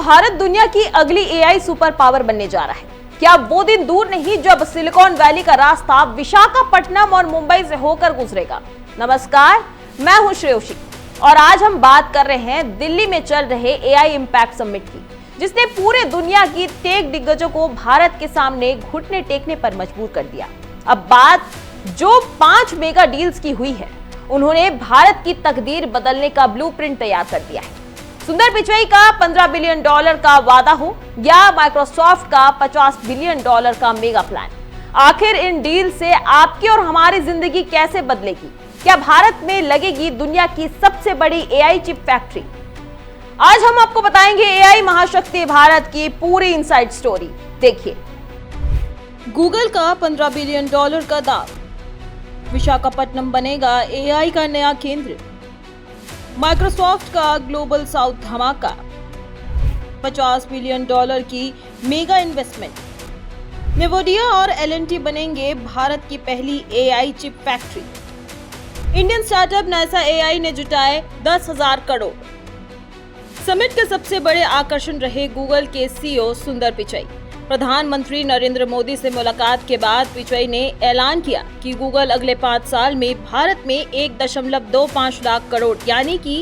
भारत दुनिया की अगली एआई सुपर पावर बनने जा रहा है। क्या वो दिन दूर नहीं जब सिलिकॉन वैली का रास्ता विशाखापट्टनम और मुंबई से होकर गुजरेगा। नमस्कार, मैं हूं श्रेयोशी और आज हम बात कर रहे हैं दिल्ली में चल रहे एआई इंपैक्ट समिट की, जिसने पूरे दुनिया की टेक दिग्गजों को भारत के सामने घुटने टेकने पर मजबूर कर दिया। अब बात जो 5 मेगा डील्स की हुई है, उन्होंने भारत की तकदीर बदलने का ब्लूप्रिंट तैयार कर दिया है। सुंदर पिचई का $15 बिलियन का वादा हो या माइक्रोसॉफ्ट का $50 बिलियन का मेगा प्लान, आखिर इन डील से आपकी और हमारी जिंदगी कैसे बदलेगी? क्या भारत में लगेगी दुनिया की सबसे बड़ी एआई चिप फैक्ट्री? आज हम आपको बताएंगे एआई महाशक्ति भारत की पूरी इनसाइड स्टोरी। देखिए, गूगल का $15 बिलियन का दाव, विशाखापट्टनम बनेगा एआई का नया केंद्र, माइक्रोसॉफ्ट का ग्लोबल साउथ धमाका, $50 बिलियन की मेगा इन्वेस्टमेंट, नेवोडिया और एल&टी बनेंगे भारत की पहली AI chip factory, Indian startup NASA AI ने जुटाए 10,000 करोड़। समिट के सबसे बड़े आकर्षण रहे गूगल के सीईओ सुंदर पिचई। प्रधानमंत्री नरेंद्र मोदी से मुलाकात के बाद पिचई ने ऐलान किया कि गूगल अगले 5 साल में भारत में 1.25 लाख करोड़ यानी कि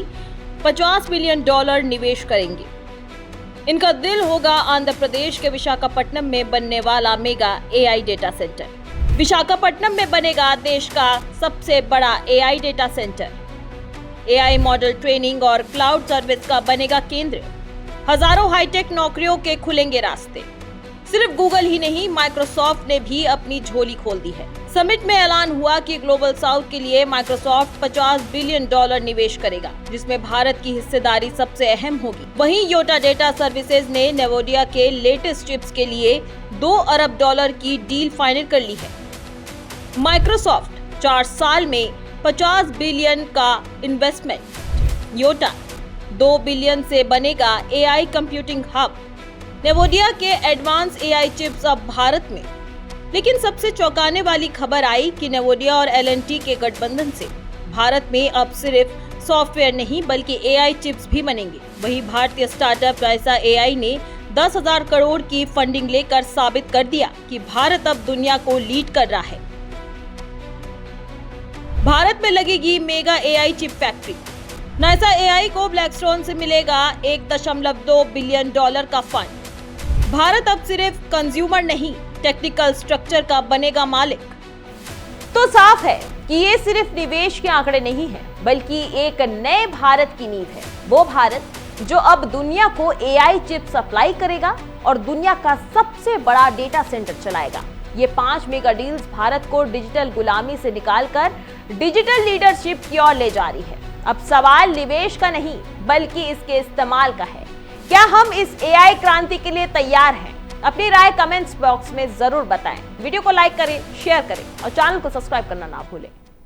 $50 बिलियन निवेश करेंगे। इनका दिल होगा आंध्र प्रदेश के विशाखापट्टनम में बनने वाला mega AI data centre. Visakhapatnam में बनेगा देश का सबसे बड़ा AI data centre. AI model training और क्लाउड सर्विस का बनेगा केंद्र। हजारों हाईटेक नौकरियों के खुलेंगे रास्ते। सिर्फ गूगल ही नहीं, माइक्रोसॉफ्ट ने भी अपनी झोली खोल दी है। समिट में ऐलान हुआ कि ग्लोबल साउथ के लिए माइक्रोसॉफ्ट $50 बिलियन निवेश करेगा, जिसमें भारत की हिस्सेदारी सबसे अहम होगी। वहीं योटा डेटा सर्विसेज ने नेवोडिया के लेटेस्ट चिप्स के लिए $2 अरब की डील फाइनल कर ली है। माइक्रोसॉफ्ट 4 साल में $50 बिलियन का इन्वेस्टमेंट, योटा 2 बिलियन से बनेगा एआई कंप्यूटिंग हब, नेवोडिया के एडवांस एआई चिप्स अब भारत में। लेकिन सबसे चौंकाने वाली खबर आई कि नेवोडिया और एल&टी के गठबंधन से भारत में अब सिर्फ सॉफ्टवेयर नहीं बल्कि एआई चिप्स भी बनेंगे। वहीं भारतीय स्टार्टअप नासा एआई ने 10,000 करोड़ की फंडिंग लेकर साबित कर दिया कि भारत अब दुनिया को लीड कर रहा है। भारत में लगेगी mega AI chip factory. NASA AI को ब्लैकस्टोन से मिलेगा $1.2 बिलियन का फंड। भारत अब सिर्फ कंज्यूमर नहीं, टेक्निकल स्ट्रक्चर का बनेगा मालिक। तो साफ है कि ये सिर्फ निवेश के आंकड़े नहीं हैं, बल्कि एक नए भारत की नींव है। वो भारत जो अब दुनिया को एआई चिप सप्लाई करेगा और दुनिया का सबसे बड़ा डेटा सेंटर चलाएगा। ये 5 मेगा डील्स भारत को डिजिटल गुलामी से निकालकर डिजिटल लीडरशिप की ओर ले जा रही है। अब सवाल निवेश का नहीं बल्कि इसके इस्तेमाल का है। क्या हम इस एआई क्रांति के लिए तैयार हैं? अपनी राय कमेंट्स बॉक्स में जरूर बताएं। वीडियो को लाइक करें, शेयर करें और चैनल को सब्सक्राइब करना ना भूलें।